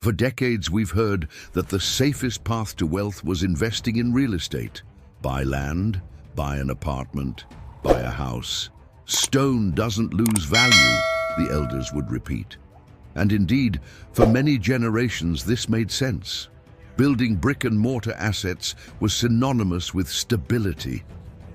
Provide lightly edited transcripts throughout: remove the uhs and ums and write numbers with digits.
For decades, we've heard that the safest path to wealth was investing in real estate. Buy land, buy an apartment, buy a house. Stone doesn't lose value, the elders would repeat. And indeed, for many generations, this made sense. Building brick-and-mortar assets was synonymous with stability.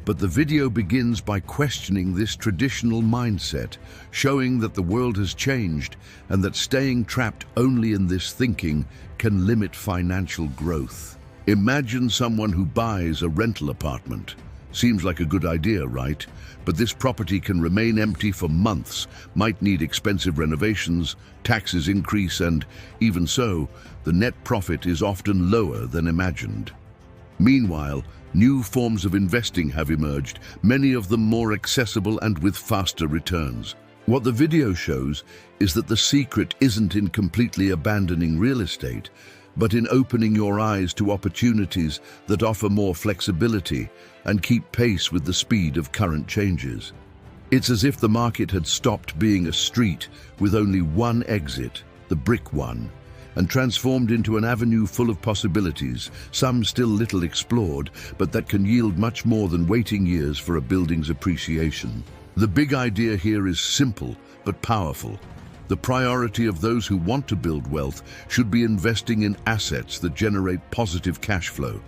But the video begins by questioning this traditional mindset, showing that the world has changed and that staying trapped only in this thinking can limit financial growth. Imagine someone who buys a rental apartment. Seems like a good idea, right? But this property can remain empty for months, might need expensive renovations, taxes increase, and even so, the net profit is often lower than imagined. Meanwhile, new forms of investing have emerged, many of them more accessible and with faster returns. What the video shows is that the secret isn't in completely abandoning real estate, but in opening your eyes to opportunities that offer more flexibility and keep pace with the speed of current changes. It's as if the market had stopped being a street with only one exit, the brick one, and transformed into an avenue full of possibilities, some still little explored, but that can yield much more than waiting years for a building's appreciation. The big idea here is simple but powerful. The priority of those who want to build wealth should be investing in assets that generate positive cash flow.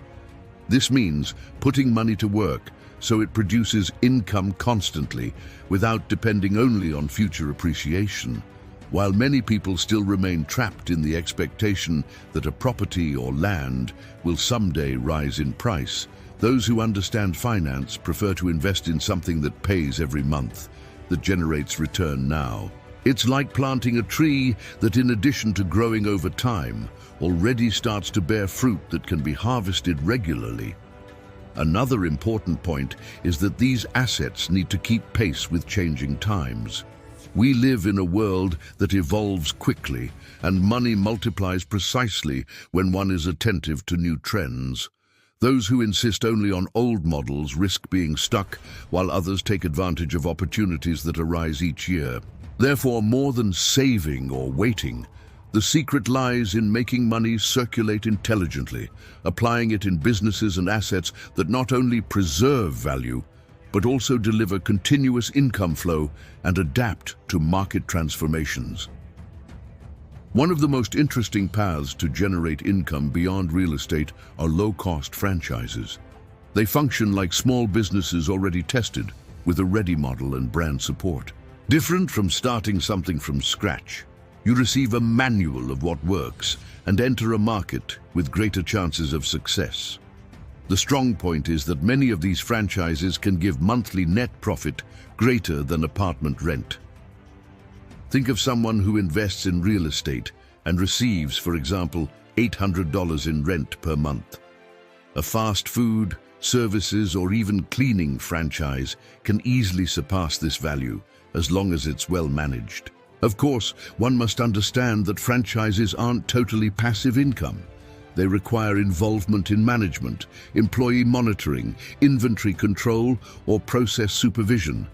This means putting money to work so it produces income constantly without depending only on future appreciation. While many people still remain trapped in the expectation that a property or land will someday rise in price, those who understand finance prefer to invest in something that pays every month, that generates return now. It's like planting a tree that, in addition to growing over time, already starts to bear fruit that can be harvested regularly. Another important point is that these assets need to keep pace with changing times. We live in a world that evolves quickly, and money multiplies precisely when one is attentive to new trends. Those who insist only on old models risk being stuck, while others take advantage of opportunities that arise each year. Therefore, more than saving or waiting, the secret lies in making money circulate intelligently, applying it in businesses and assets that not only preserve value, but also deliver continuous income flow and adapt to market transformations. One of the most interesting paths to generate income beyond real estate are low-cost franchises. They function like small businesses already tested, with a ready model and brand support. Different from starting something from scratch, you receive a manual of what works and enter a market with greater chances of success. The strong point is that many of these franchises can give monthly net profit greater than apartment rent. Think of someone who invests in real estate and receives, for example, $800 in rent per month. A fast food, services, or even cleaning franchise can easily surpass this value as long as it's well managed. Of course, one must understand that franchises aren't totally passive income. They require involvement in management, employee monitoring, inventory control, or process supervision.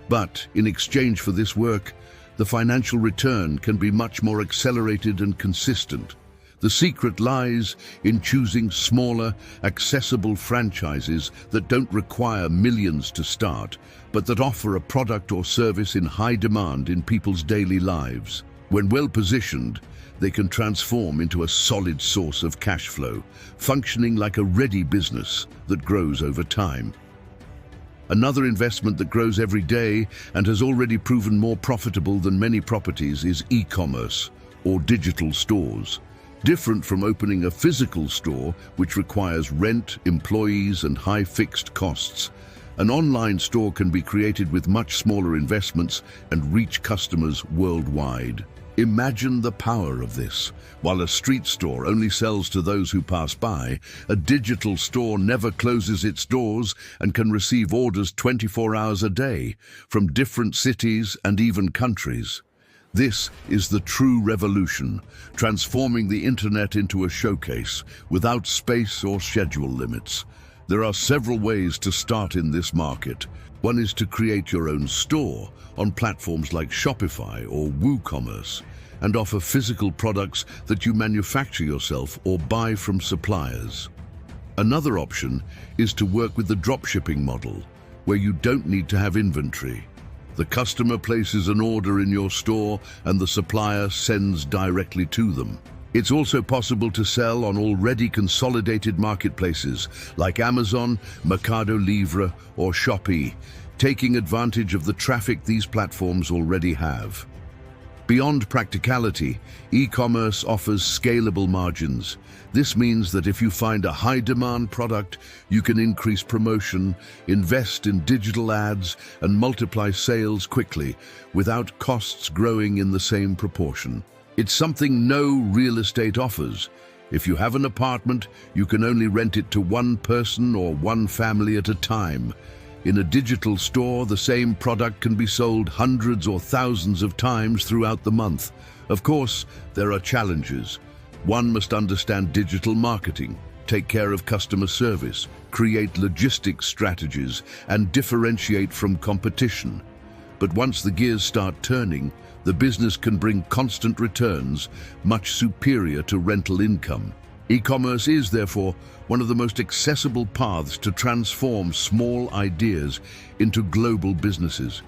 But in exchange for this work, the financial return can be much more accelerated and consistent. The secret lies in choosing smaller, accessible franchises that don't require millions to start, but that offer a product or service in high demand in people's daily lives. When well positioned, they can transform into a solid source of cash flow, functioning like a ready business that grows over time. Another investment that grows every day and has already proven more profitable than many properties is e-commerce, or digital stores. Different from opening a physical store, which requires rent, employees, and high fixed costs, an online store can be created with much smaller investments and reach customers worldwide. Imagine the power of this. While a street store only sells to those who pass by, a digital store never closes its doors and can receive orders 24 hours a day from different cities and even countries. This is the true revolution, transforming the internet into a showcase without space or schedule limits. There are several ways to start in this market. One is to create your own store on platforms like Shopify or WooCommerce. and offer physical products that you manufacture yourself or buy from suppliers. Another option is to work with the dropshipping model, where you don't need to have inventory. The customer places an order in your store and the supplier sends directly to them. It's also possible to sell on already consolidated marketplaces like Amazon, Mercado Libre, or Shopee, taking advantage of the traffic these platforms already have. Beyond practicality, e-commerce offers scalable margins. This means that if you find a high-demand product, you can increase promotion, invest in digital ads, and multiply sales quickly without costs growing in the same proportion. It's something no real estate offers. If you have an apartment, you can only rent it to one person or one family at a time. In a digital store, the same product can be sold hundreds or thousands of times throughout the month. Of course, there are challenges. One must understand digital marketing, take care of customer service, create logistics strategies, and differentiate from competition. But once the gears start turning, the business can bring constant returns, much superior to rental income. E-commerce is, therefore, one of the most accessible paths to transform small ideas into global businesses.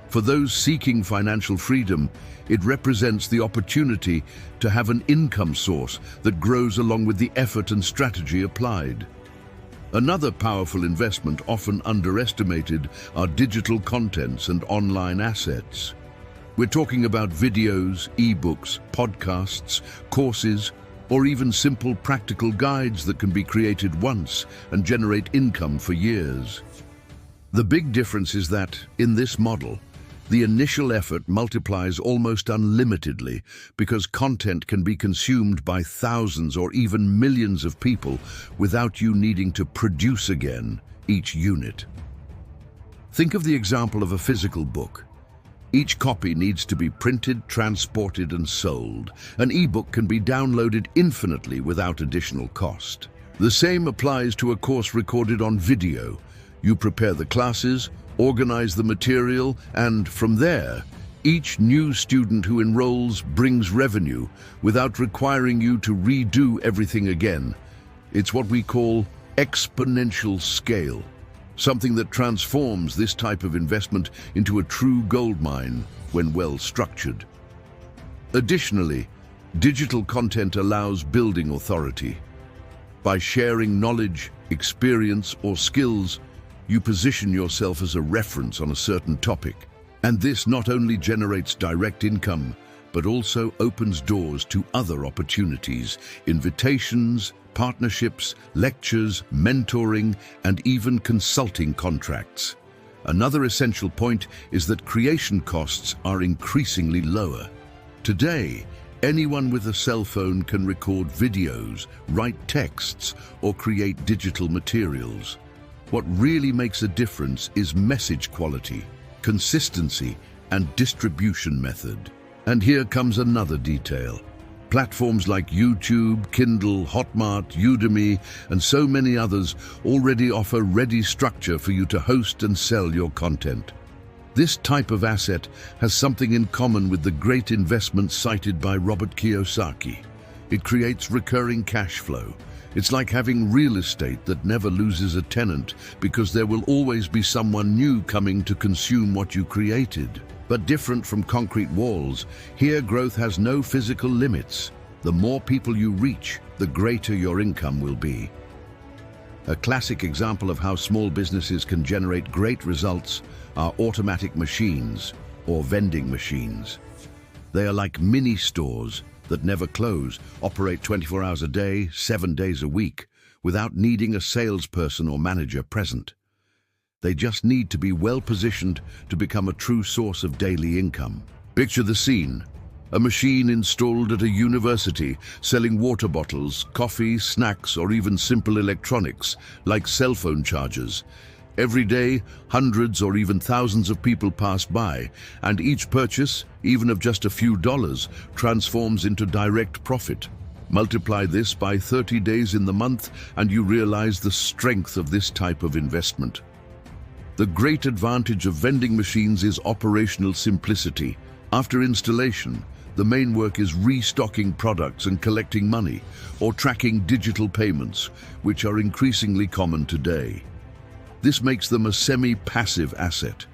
For those seeking financial freedom, it represents the opportunity to have an income source that grows along with the effort and strategy applied. Another powerful investment often underestimated are digital contents and online assets. We're talking about videos, ebooks, podcasts, courses, or even simple practical guides that can be created once and generate income for years. The big difference is that, in this model, the initial effort multiplies almost unlimitedly because content can be consumed by thousands or even millions of people without you needing to produce again each unit. Think of the example of a physical book. Each copy needs to be printed, transported, and sold. An ebook can be downloaded infinitely without additional cost. The same applies to a course recorded on video. You prepare the classes, organize the material, and from there, each new student who enrolls brings revenue without requiring you to redo everything again. It's what we call exponential scale. Something that transforms this type of investment into a true goldmine when well structured. Additionally, digital content allows building authority. By sharing knowledge, experience, or skills, you position yourself as a reference on a certain topic. And this not only generates direct income, but also opens doors to other opportunities, invitations, partnerships, lectures, mentoring, and even consulting contracts. Another essential point is that creation costs are increasingly lower. Today, anyone with a cell phone can record videos, write texts, or create digital materials. What really makes a difference is message quality, consistency, and distribution method. And here comes another detail. Platforms like YouTube, Kindle, Hotmart, Udemy, and so many others already offer ready structure for you to host and sell your content. This type of asset has something in common with the great investment cited by Robert Kiyosaki. It creates recurring cash flow. It's like having real estate that never loses a tenant because there will always be someone new coming to consume what you created. But different from concrete walls, here growth has no physical limits. The more people you reach, the greater your income will be. A classic example of how small businesses can generate great results are automatic machines or vending machines. They are like mini stores that never close, operate 24 hours a day, 7 days a week, without needing a salesperson or manager present. They just need to be well positioned to become a true source of daily income. Picture the scene. A machine installed at a university selling water bottles, coffee, snacks, or even simple electronics like cell phone chargers. Every day, hundreds or even thousands of people pass by, and each purchase, even of just a few dollars, transforms into direct profit. Multiply this by 30 days in the month, and you realize the strength of this type of investment. The great advantage of vending machines is operational simplicity. After installation, The main work is restocking products and collecting money, or tracking digital payments, which are increasingly common today. This makes them a semi-passive asset.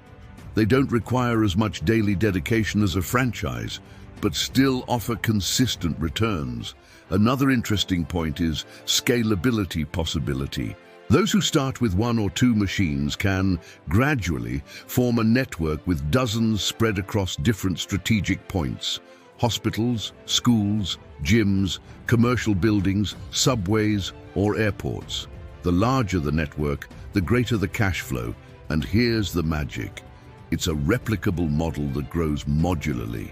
They don't require as much daily dedication as a franchise, but still offer consistent returns. Another interesting point is scalability possibility. Those who start with 1 or 2 machines can gradually form a network with dozens spread across different strategic points: hospitals, schools, gyms, commercial buildings, subways, or airports. The larger the network, the greater the cash flow. And here's the magic. It's a replicable model that grows modularly.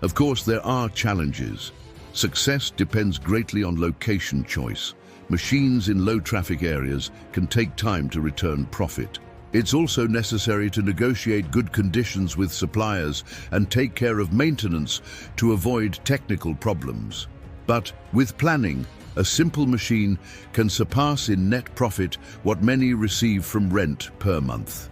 Of course, there are challenges. Success depends greatly on location choice. Machines in low-traffic areas can take time to return profit. It's also necessary to negotiate good conditions with suppliers and take care of maintenance to avoid technical problems. But with planning, a simple machine can surpass in net profit what many receive from rent per month.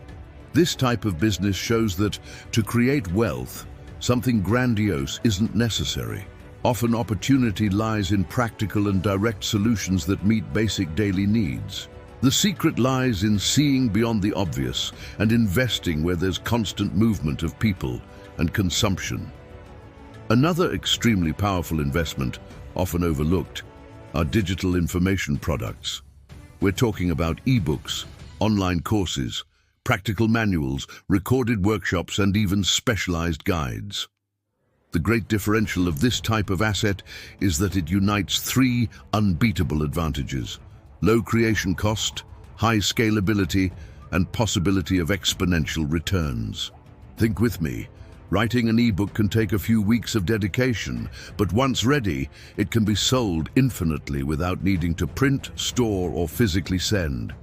This type of business shows that to create wealth, something grandiose isn't necessary. Often opportunity lies in practical and direct solutions that meet basic daily needs. The secret lies in seeing beyond the obvious and investing where there's constant movement of people and consumption. Another extremely powerful investment, often overlooked, are digital information products. We're talking about ebooks, online courses, practical manuals, recorded workshops, and even specialized guides. The great differential of this type of asset is that it unites 3 unbeatable advantages: low creation cost, high scalability, and possibility of exponential returns. Think with me. Writing an ebook can take a few weeks of dedication, but once ready, it can be sold infinitely without needing to print, store, or physically send.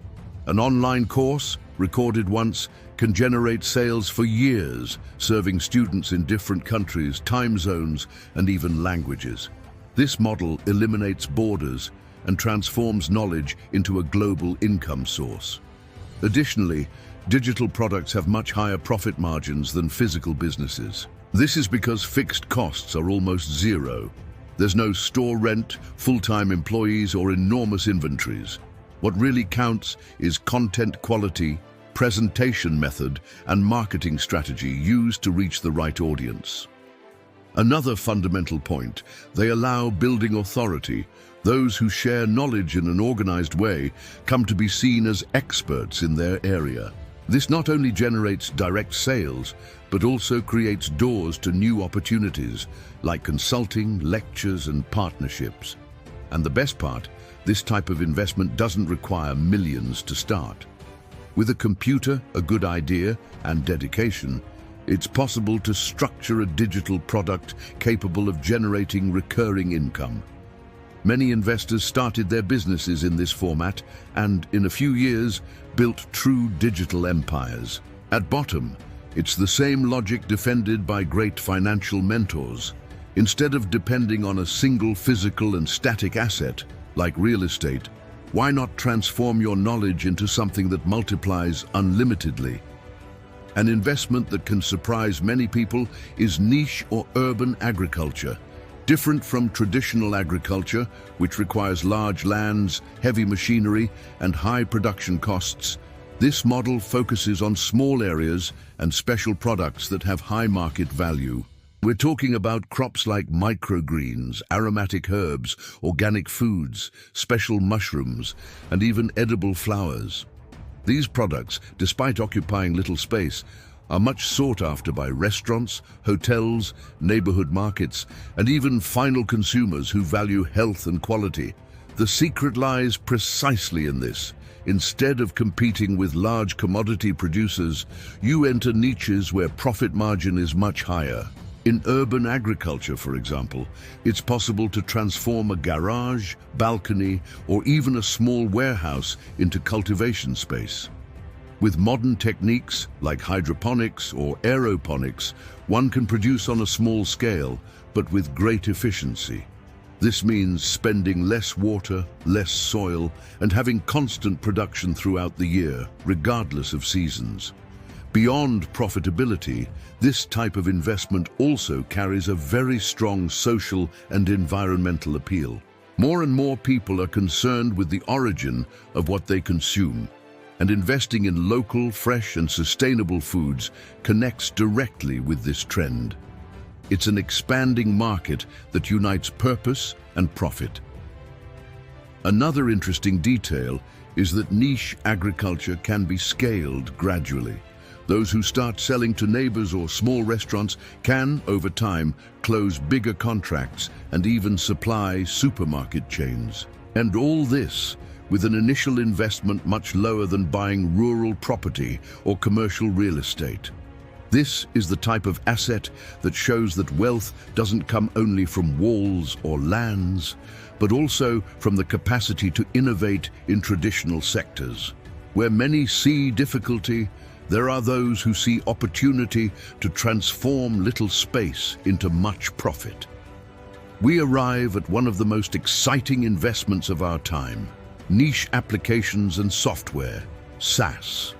An online course, recorded once, can generate sales for years, serving students in different countries, time zones, and even languages. This model eliminates borders and transforms knowledge into a global income source. Additionally, digital products have much higher profit margins than physical businesses. This is because fixed costs are almost zero. There's no store rent, full-time employees, or enormous inventories. What really counts is content quality, presentation method, and marketing strategy used to reach the right audience. Another fundamental point, they allow building authority. Those who share knowledge in an organized way come to be seen as experts in their area. This not only generates direct sales, but also creates doors to new opportunities like consulting, lectures, and partnerships. And the best part, this type of investment doesn't require millions to start. With a computer, a good idea, and dedication, it's possible to structure a digital product capable of generating recurring income. Many investors started their businesses in this format and, in a few years, built true digital empires. At bottom, it's the same logic defended by great financial mentors. Instead of depending on a single physical and static asset, like real estate, why not transform your knowledge into something that multiplies unlimitedly? An investment that can surprise many people is niche or urban agriculture. Different from traditional agriculture, which requires large lands, heavy machinery, and high production costs, this model focuses on small areas and special products that have high market value. We're talking about crops like microgreens, aromatic herbs, organic foods, special mushrooms, and even edible flowers. These products, despite occupying little space, are much sought after by restaurants, hotels, neighborhood markets, and even final consumers who value health and quality. The secret lies precisely in this. Instead of competing with large commodity producers, you enter niches where profit margin is much higher. In urban agriculture, for example, it's possible to transform a garage, balcony, or even a small warehouse into cultivation space. With modern techniques like hydroponics or aeroponics, one can produce on a small scale, but with great efficiency. This means spending less water, less soil, and having constant production throughout the year, regardless of seasons. Beyond profitability, this type of investment also carries a very strong social and environmental appeal. More and more people are concerned with the origin of what they consume, and investing in local, fresh and sustainable foods connects directly with this trend. It's an expanding market that unites purpose and profit. Another interesting detail is that niche agriculture can be scaled gradually. Those who start selling to neighbors or small restaurants can, over time, close bigger contracts and even supply supermarket chains. And all this with an initial investment much lower than buying rural property or commercial real estate. This is the type of asset that shows that wealth doesn't come only from walls or lands, but also from the capacity to innovate in traditional sectors. Where many see difficulty, there are those who see opportunity to transform little space into much profit. We arrive at one of the most exciting investments of our time: niche applications and software, SaaS.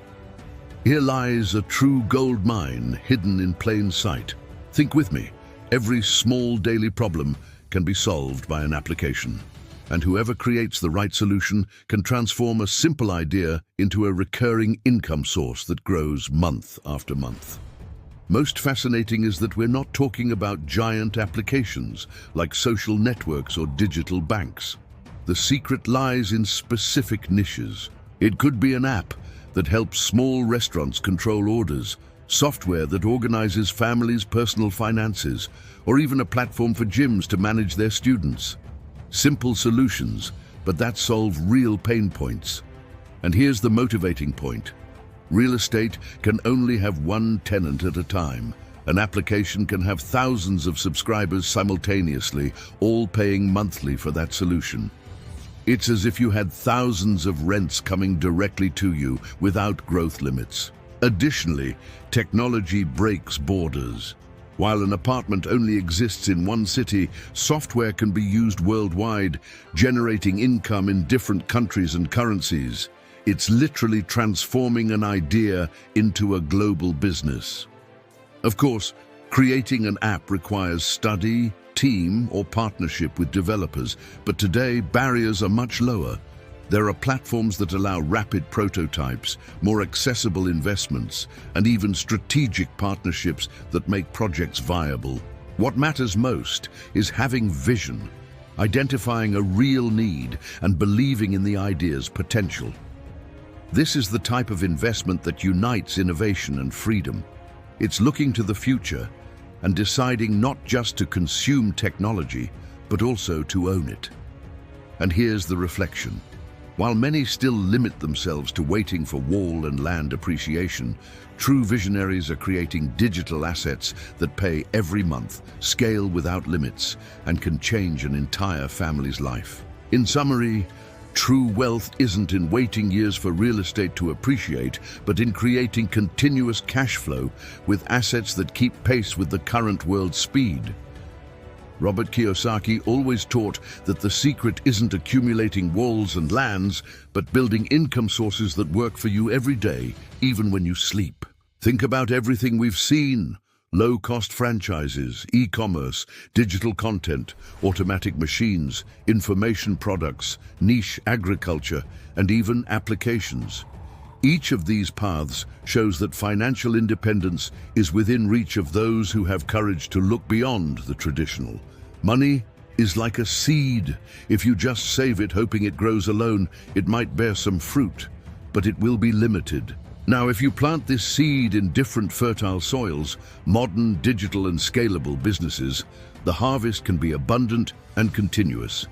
Here lies a true gold mine hidden in plain sight. Think with me. Every small daily problem can be solved by an application. And whoever creates the right solution can transform a simple idea into a recurring income source that grows month after month. Most fascinating is that we're not talking about giant applications like social networks or digital banks. The secret lies in specific niches. It could be an app that helps small restaurants control orders, software that organizes families' personal finances, or even a platform for gyms to manage their students. Simple solutions, but that solve real pain points. And here's the motivating point. Real estate can only have one tenant at a time. An application can have thousands of subscribers simultaneously, all paying monthly for that solution. It's as if you had thousands of rents coming directly to you without growth limits. Additionally, technology breaks borders. While an apartment only exists in one city, software can be used worldwide, generating income in different countries and currencies. It's literally transforming an idea into a global business. Of course, creating an app requires study, team, or partnership with developers, but today barriers are much lower. There are platforms that allow rapid prototypes, more accessible investments, and even strategic partnerships that make projects viable. What matters most is having vision, identifying a real need, and believing in the idea's potential. This is the type of investment that unites innovation and freedom. It's looking to the future and deciding not just to consume technology, but also to own it. And here's the reflection. While many still limit themselves to waiting for wall and land appreciation, true visionaries are creating digital assets that pay every month, scale without limits, and can change an entire family's life. In summary, true wealth isn't in waiting years for real estate to appreciate, but in creating continuous cash flow with assets that keep pace with the current world's speed. Robert Kiyosaki always taught that the secret isn't accumulating walls and lands, but building income sources that work for you every day, even when you sleep. Think about everything we've seen: low-cost franchises, e-commerce, digital content, automatic machines, information products, niche agriculture, and even applications. Each of these paths shows that financial independence is within reach of those who have courage to look beyond the traditional. Money is like a seed. If you just save it hoping it grows alone, it might bear some fruit, but it will be limited. Now, if you plant this seed in different fertile soils, modern, digital, and scalable businesses, the harvest can be abundant and continuous.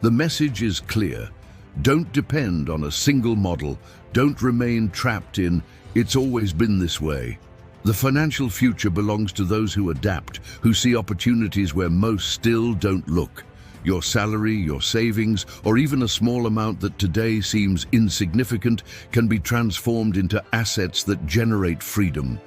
The message is clear. Don't depend on a single model. Don't remain trapped in, "It's always been this way." The financial future belongs to those who adapt, who see opportunities where most still don't look. Your salary, your savings, or even a small amount that today seems insignificant can be transformed into assets that generate freedom.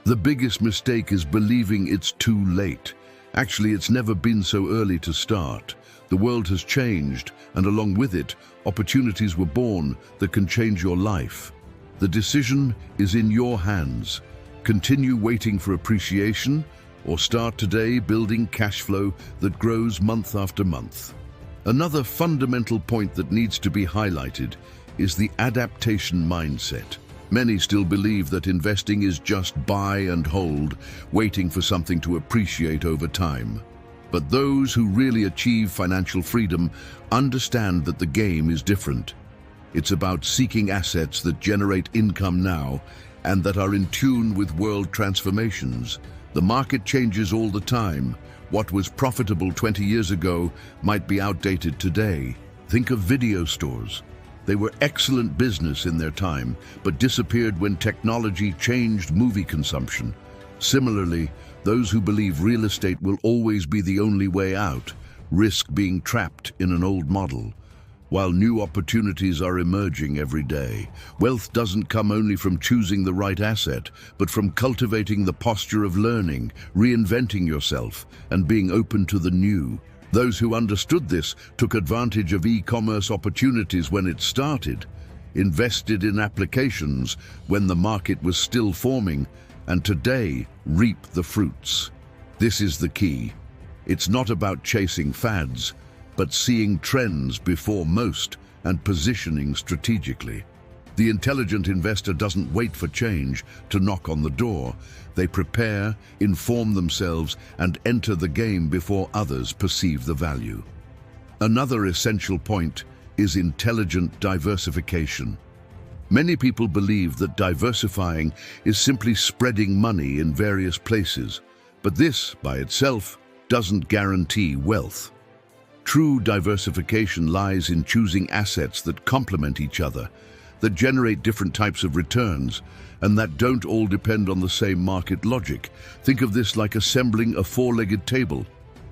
The biggest mistake is believing it's too late. Actually, it's never been so early to start. The world has changed, and along with it, opportunities were born that can change your life. The decision is in your hands. Continue waiting for appreciation, or start today building cash flow that grows month after month. Another fundamental point that needs to be highlighted is the adaptation mindset. Many still believe that investing is just buy and hold, waiting for something to appreciate over time. But those who really achieve financial freedom understand that the game is different. It's about seeking assets that generate income now and that are in tune with world transformations. The market changes all the time. What was profitable 20 years ago might be outdated today. Think of video stores. They were excellent business in their time, but disappeared when technology changed movie consumption. Similarly, those who believe real estate will always be the only way out risk being trapped in an old model. While new opportunities are emerging every day, wealth doesn't come only from choosing the right asset, but from cultivating the posture of learning, reinventing yourself, and being open to the new. Those who understood this took advantage of e-commerce opportunities when it started, invested in applications when the market was still forming, and today reap the fruits. This is the key. It's not about chasing fads, but seeing trends before most and positioning strategically. The intelligent investor doesn't wait for change to knock on the door. They prepare, inform themselves, and enter the game before others perceive the value. Another essential point is intelligent diversification. Many people believe that diversifying is simply spreading money in various places, but this, by itself, doesn't guarantee wealth. True diversification lies in choosing assets that complement each other, that generate different types of returns, and that don't all depend on the same market logic. Think of this like assembling a four-legged table.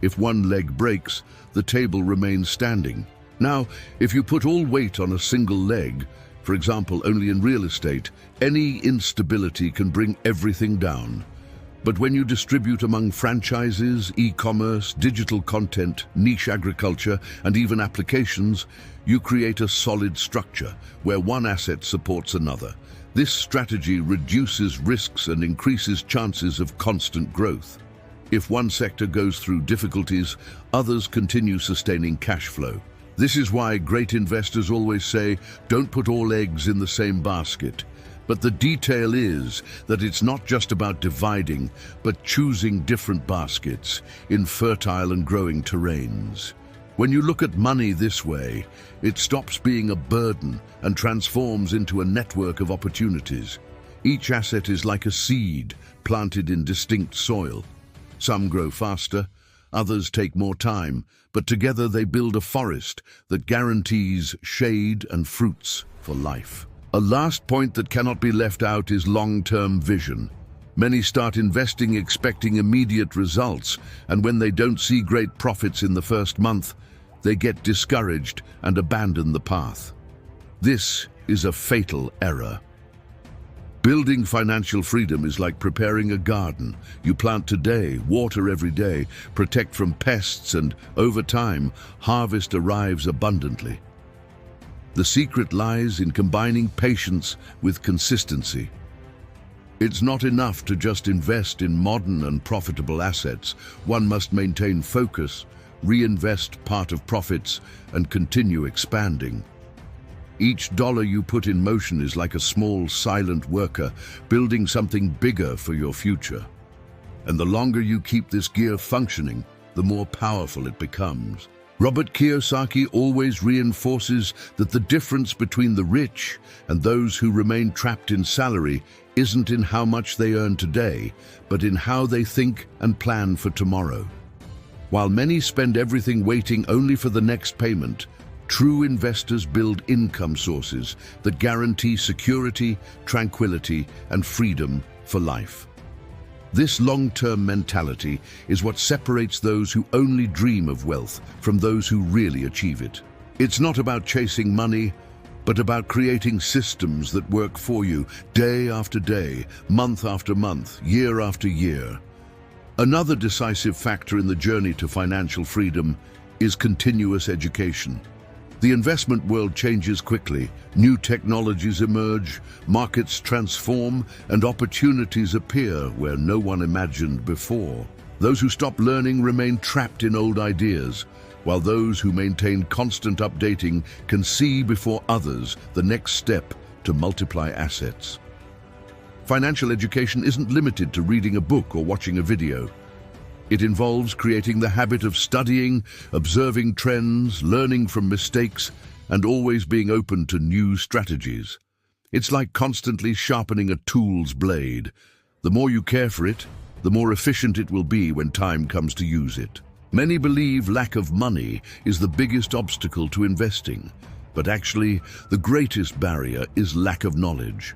If one leg breaks, the table remains standing. Now, if you put all weight on a single leg, for example, only in real estate, any instability can bring everything down. But when you distribute among franchises, e-commerce, digital content, niche agriculture, and even applications, you create a solid structure where one asset supports another. This strategy reduces risks and increases chances of constant growth. If one sector goes through difficulties, others continue sustaining cash flow. This is why great investors always say, don't put all eggs in the same basket. But the detail is that it's not just about dividing, but choosing different baskets in fertile and growing terrains. When you look at money this way, it stops being a burden and transforms into a network of opportunities. Each asset is like a seed planted in distinct soil. Some grow faster, others take more time, but together they build a forest that guarantees shade and fruits for life. A last point that cannot be left out is long-term vision. Many start investing expecting immediate results, and when they don't see great profits in the first month, they get discouraged and abandon the path. This is a fatal error. Building financial freedom is like preparing a garden. You plant today, water every day, protect from pests, and over time, harvest arrives abundantly. The secret lies in combining patience with consistency. It's not enough to just invest in modern and profitable assets. One must maintain focus, reinvest part of profits, and continue expanding. Each dollar you put in motion is like a small, silent worker, building something bigger for your future. And the longer you keep this gear functioning, the more powerful it becomes. Robert Kiyosaki always reinforces that the difference between the rich and those who remain trapped in salary isn't in how much they earn today, but in how they think and plan for tomorrow. While many spend everything waiting only for the next payment, true investors build income sources that guarantee security, tranquility, and freedom for life. This long-term mentality is what separates those who only dream of wealth from those who really achieve it. It's not about chasing money, but about creating systems that work for you day after day, month after month, year after year. Another decisive factor in the journey to financial freedom is continuous education. The investment world changes quickly. New technologies emerge, markets transform, and opportunities appear where no one imagined before. Those who stop learning remain trapped in old ideas, while those who maintain constant updating can see before others the next step to multiply assets. Financial education isn't limited to reading a book or watching a video. It involves creating the habit of studying, observing trends, learning from mistakes, and always being open to new strategies. It's like constantly sharpening a tool's blade. The more you care for it, the more efficient it will be when time comes to use it. Many believe lack of money is the biggest obstacle to investing, but actually, the greatest barrier is lack of knowledge.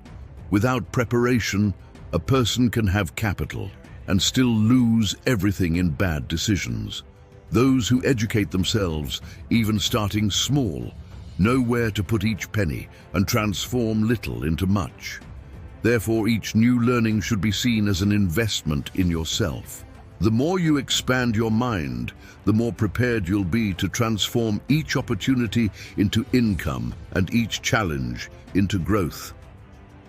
Without preparation, a person can have capital and still lose everything in bad decisions. Those who educate themselves, even starting small, know where to put each penny and transform little into much. Therefore, each new learning should be seen as an investment in yourself. The more you expand your mind, the more prepared you'll be to transform each opportunity into income and each challenge into growth.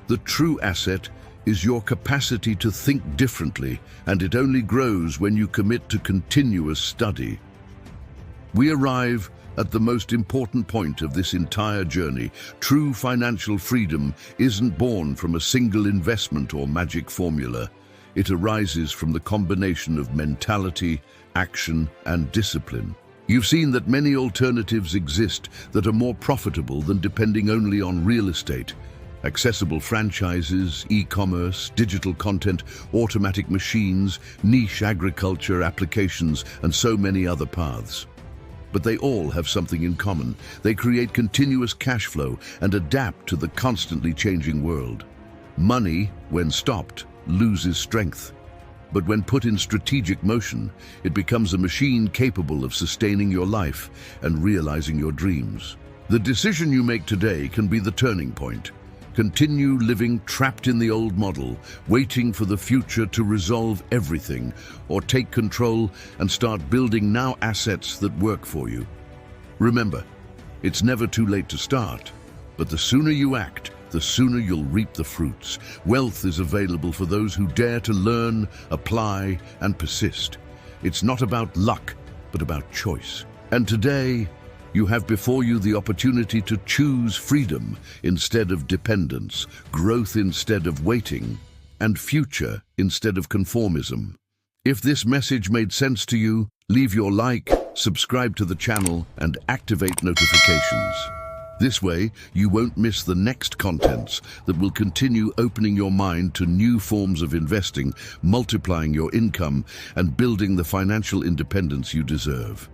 The true asset is your capacity to think differently, and it only grows when you commit to continuous study. We arrive at the most important point of this entire journey. True financial freedom isn't born from a single investment or magic formula. It arises from the combination of mentality, action, and discipline. You've seen that many alternatives exist that are more profitable than depending only on real estate. Accessible franchises, e-commerce, digital content, automatic machines, niche agriculture applications, and so many other paths. But they all have something in common. They create continuous cash flow and adapt to the constantly changing world. Money, when stopped, loses strength. But when put in strategic motion, it becomes a machine capable of sustaining your life and realizing your dreams. The decision you make today can be the turning point. Continue living trapped in the old model, waiting for the future to resolve everything, or take control and start building now assets that work for you. Remember, it's never too late to start, but the sooner you act, the sooner you'll reap the fruits. Wealth is available for those who dare to learn, apply, and persist. It's not about luck, but about choice. And today, you have before you the opportunity to choose freedom instead of dependence, growth instead of waiting, and future instead of conformism. If this message made sense to you, leave your like, subscribe to the channel, and activate notifications. This way, you won't miss the next contents that will continue opening your mind to new forms of investing, multiplying your income, and building the financial independence you deserve.